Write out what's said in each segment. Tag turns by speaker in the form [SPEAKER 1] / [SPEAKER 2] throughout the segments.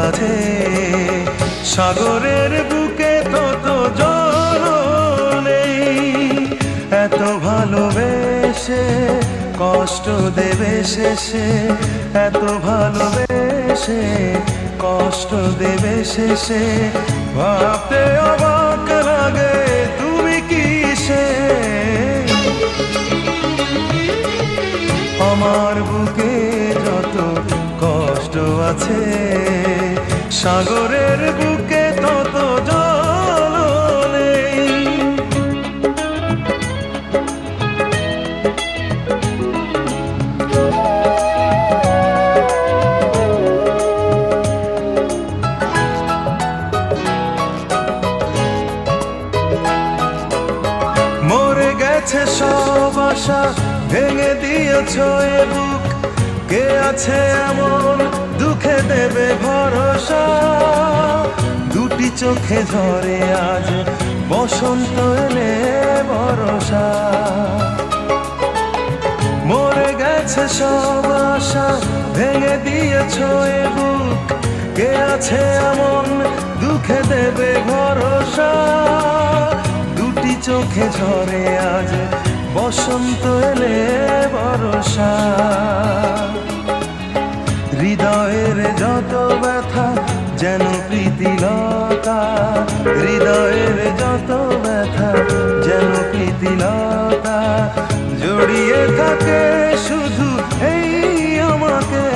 [SPEAKER 1] আছে সাগরের বুকে তত জল নেই, এত ভালোবেসে কষ্ট দেবে শেষে, এত ভালোবেসে কষ্ট দেবে শেষে। ভাবতে অবাক লাগে তুমি কিসে আমার বুকে যত কষ্ট আছে সাগরের বুকে তত জল নেই। মরে গেছে সব আশা, ভেঙে দিয়েছ এ বুক, কে আছে এমন দুঃখে দেবে ভরসা। দুটি চোখে ঝরে আজ বসন্ত এলে বরষা। মরে গেছে সব আশা, ভেঙে দিয়েছ এ বুক, কে আছে এমন দুঃখে দেবে ভরসা। দুটি চোখে ঝরে আজ বসন্ত এলে বরষা। হৃদয়ের যত ব্যথা যেন প্রীতিলতা, হৃদয়ের যত ব্যথা যেন প্রীতিলতা, জড়িয়ে থাকে শুধু এই আমাকে।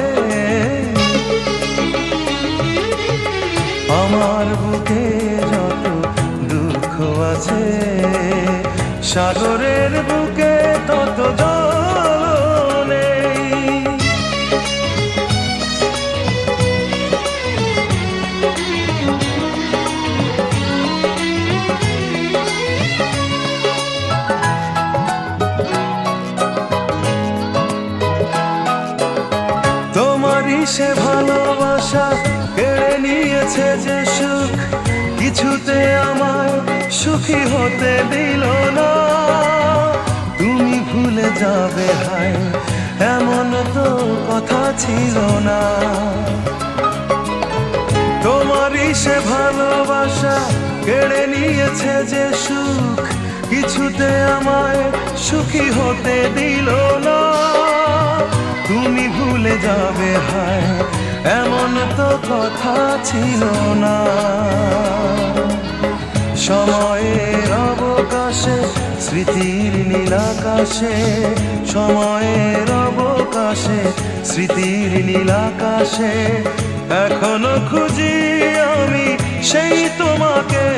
[SPEAKER 1] আমার বুকে যত দুঃখ আছে সাগরের বুকে তত জল নেই। তোমারই সে ভালোবাসা কেড়ে নিয়েছে যে সুখ, কিছুতে আমায় সুখী হতে দিল না। তুমি ভুলে যাবে হায় এমন তো কথা ছিল না। তোমারই সে ভালোবাসা কেড়ে নিয়েছে যে সুখ, কিছুতে আমায় সুখী হতে দিল না। তুমি ভুলে যাবে হায় এমন তো কথা ছিল না। সময়ের অবকাশে স্মৃতির নীলাকাশে, সময়ের অবকাশে স্মৃতির নীলাকাশে, এখনো খুঁজি আমি সেই তোমাকে।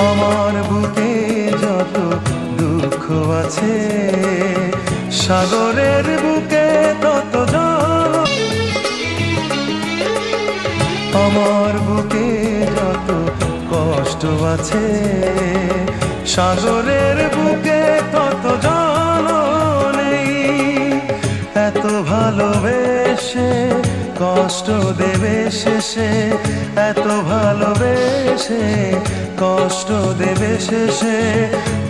[SPEAKER 1] আমার বুকে যত দুঃখ আছে সাগরের বুকে তত জল। আমার বুকে যত কষ্ট আছে সাগরের বুকে তত জল নেই, এত ভালোবেসে কষ্ট দেবে শেষে, এত ভালোবেসে কষ্ট দেবে শেষে।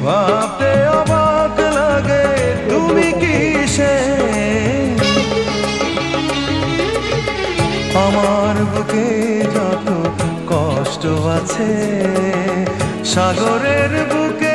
[SPEAKER 1] ভাবতে অবাক লাগে তুমি কিসে আমার বুকে যত কষ্ট আছে সাগরের বুকে